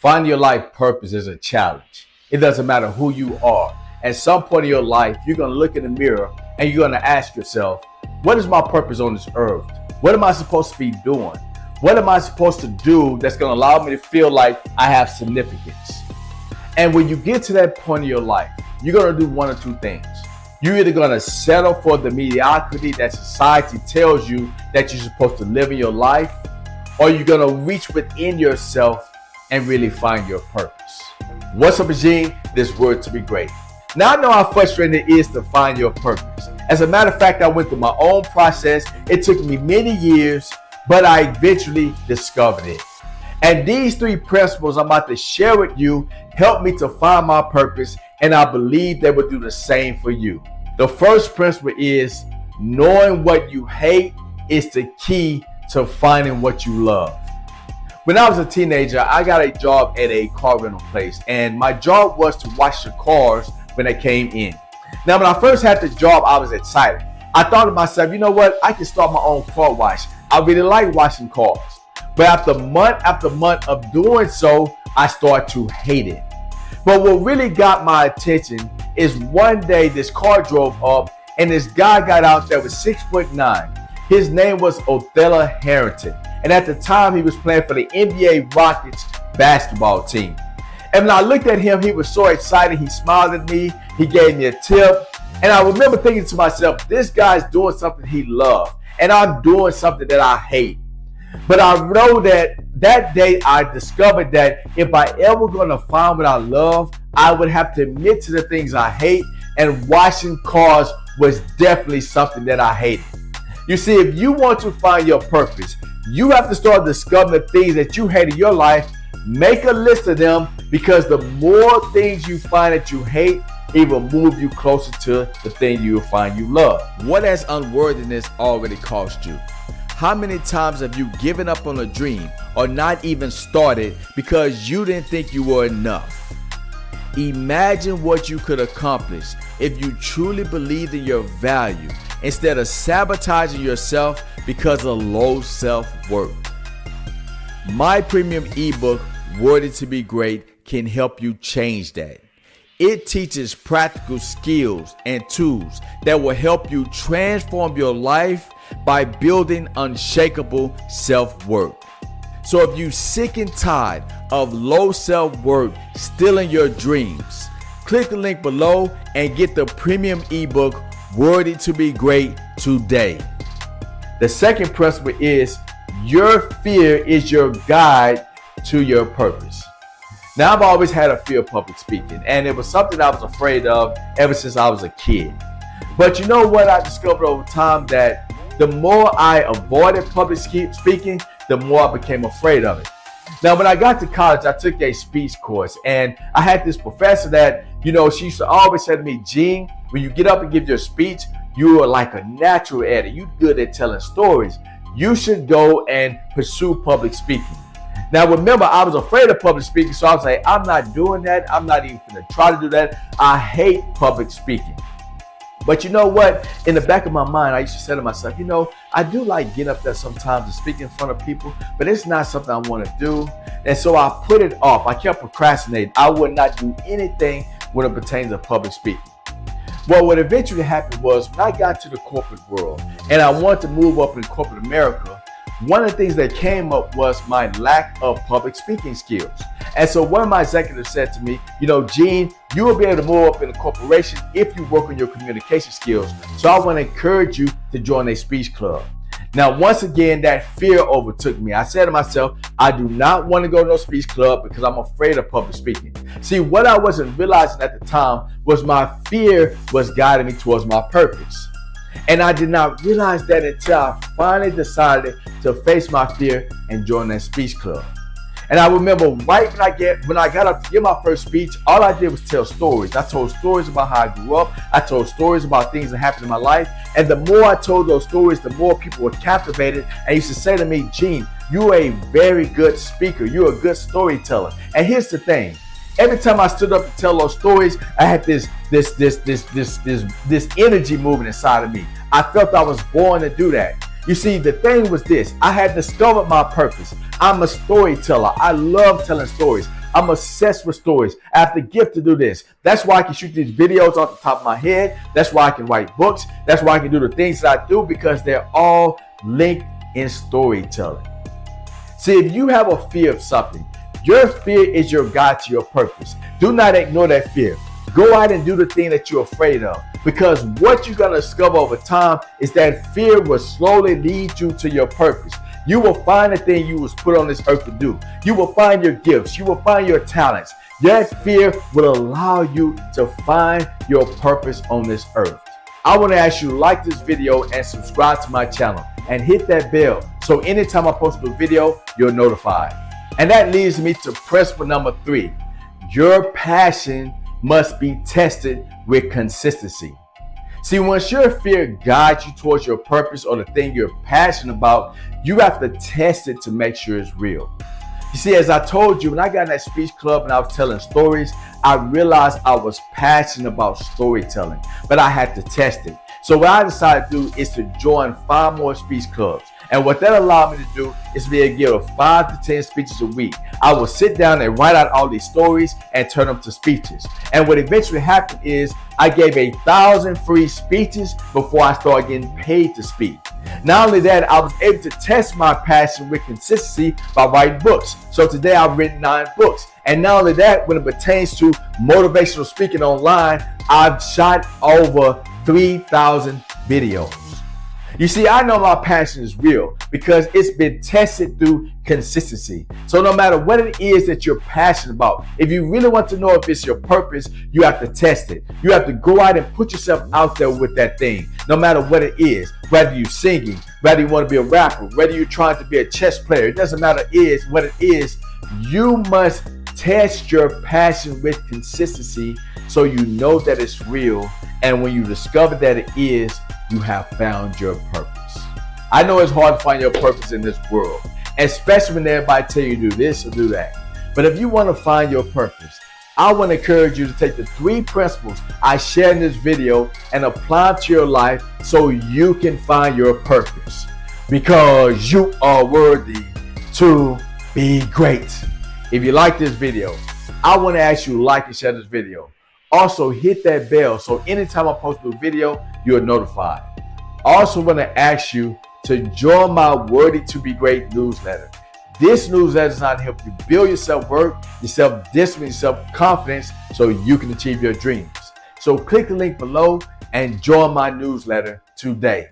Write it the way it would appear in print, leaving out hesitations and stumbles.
Finding your life purpose is a challenge. It doesn't matter who you are. At some point in your life, you're going to look in the mirror and you're going to ask yourself, what is my purpose on this earth? What am I supposed to be doing? What am I supposed to do that's going to allow me to feel like I have significance? And when you get to that point in your life, you're going to do one or two things. You're either going to settle for the mediocrity that society tells you that you're supposed to live in your life, or you're going to reach within yourself and really find your purpose. What's up, Gene? This word to be great. Now I know how frustrating it is to find your purpose. As a matter of fact, I went through my own process. It took me many years, but I eventually discovered it. And these 3 principles I'm about to share with you helped me to find my purpose, and I believe they will do the same for you. The first principle is knowing what you hate is the key to finding what you love. When I was a teenager, I got a job at a car rental place, and my job was to wash the cars when they came in. Now, when I first had the job, I was excited. I thought to myself, you know what? I can start my own car wash. I really like washing cars. But after month of doing so, I started to hate it. But what really got my attention is one day this car drove up and this guy got out that was 6'9". His name was Othello Harrington. And at the time, he was playing for the NBA Rockets basketball team. And when I looked at him, he was so excited. He smiled at me. He gave me a tip. And I remember thinking to myself, this guy's doing something he loves, and I'm doing something that I hate. But I know that day I discovered that if I ever going to find what I love, I would have to admit to the things I hate, and washing cars was definitely something that I hated. You see, if you want to find your purpose, you have to start discovering the things that you hate in your life. Make a list of them, because the more things you find that you hate, it will move you closer to the thing you will find you love. What has unworthiness already cost you? How many times have you given up on a dream or not even started because you didn't think you were enough? Imagine what you could accomplish if you truly believed in your value instead of sabotaging yourself because of low self-worth. My premium ebook, Worthy to be Great, can help you change that. It teaches practical skills and tools that will help you transform your life by building unshakable self-worth. So if you're sick and tired of low self-worth stealing your dreams, click the link below and get the premium ebook, Worthy to be Great, today. The second principle is your fear is your guide to your purpose. Now, I've always had a fear of public speaking, and it was something I was afraid of ever since I was a kid. But you know what I discovered over time? That the more I avoided public speaking, the more I became afraid of it. Now, when I got to college, I took a speech course, and I had this professor that, she used to always say to me, Gene, when you get up and give your speech, you are like a natural at it. You're good at telling stories. You should go and pursue public speaking. Now, remember, I was afraid of public speaking, so I was like, I'm not doing that. I'm not even going to try to do that. I hate public speaking. But you know what? In the back of my mind, I used to say to myself, I do like getting up there sometimes and speaking in front of people, but it's not something I want to do. And so I put it off. I kept procrastinating. I would not do anything when it pertains to public speaking. Well, what eventually happened was when I got to the corporate world and I wanted to move up in corporate America, one of the things that came up was my lack of public speaking skills. And so one of my executives said to me, Gene, you will be able to move up in a corporation if you work on your communication skills. So I want to encourage you to join a speech club. Now, once again, that fear overtook me. I said to myself, I do not want to go to no speech club because I'm afraid of public speaking. See, what I wasn't realizing at the time was my fear was guiding me towards my purpose. And I did not realize that until I finally decided to face my fear and join that speech club. And I remember right when I got up to give my first speech, all I did was tell stories. I told stories about how I grew up. I told stories about things that happened in my life. And the more I told those stories, the more people were captivated and used to say to me, Gene, you're a very good speaker. You're a good storyteller. And here's the thing. Every time I stood up to tell those stories, I had this energy moving inside of me. I felt I was born to do that. You see, the thing was this. I had discovered my purpose. I'm a storyteller. I love telling stories. I'm obsessed with stories. I have the gift to do this. That's why I can shoot these videos off the top of my head. That's why I can write books. That's why I can do the things that I do, because they're all linked in storytelling. See, if you have a fear of something, your fear is your guide to your purpose. Do not ignore that fear. Go out and do the thing that you're afraid of, because what you're going to discover over time is that fear will slowly lead you to your purpose. You will find the thing you was put on this earth to do. You will find your gifts. You will find your talents. That fear will allow you to find your purpose on this earth. I want to ask you to like this video and subscribe to my channel and hit that bell so anytime I post a video, you're notified. And that leads me to principle number 3. Your passion must be tested with consistency. See, once your fear guides you towards your purpose or the thing you're passionate about, you have to test it to make sure it's real. You see, as I told you, when I got in that speech club and I was telling stories, I realized I was passionate about storytelling, but I had to test it. So what I decided to do is to join 5 more speech clubs. And what that allowed me to do is be able to give 5 to 10 speeches a week. I will sit down and write out all these stories and turn them to speeches. And what eventually happened is I gave 1,000 free speeches before I started getting paid to speak. Not only that, I was able to test my passion with consistency by writing books. So today I've written 9 books. And not only that, when it pertains to motivational speaking online, I've shot over 3,000 videos. You see, I know my passion is real because it's been tested through consistency. So no matter what it is that you're passionate about, if you really want to know if it's your purpose, you have to test it. You have to go out and put yourself out there with that thing, no matter what it is. Whether you're singing, whether you want to be a rapper, whether you're trying to be a chess player, it doesn't matter what it is. You must test your passion with consistency so you know that it's real. And when you discover that it is, you have found your purpose. I know it's hard to find your purpose in this world, especially when everybody tell you to do this or do that. But if you want to find your purpose, I want to encourage you to take the 3 principles I share in this video and apply them to your life so you can find your purpose. Because you are worthy to be great. If you like this video, I want to ask you to like and share this video. Also, hit that bell so anytime I post a video, you're notified. I also want to ask you to join my Worthy to Be Great newsletter. This newsletter is not help you build your self-worth, your self-discipline, your self-confidence so you can achieve your dreams. So click the link below and join my newsletter today.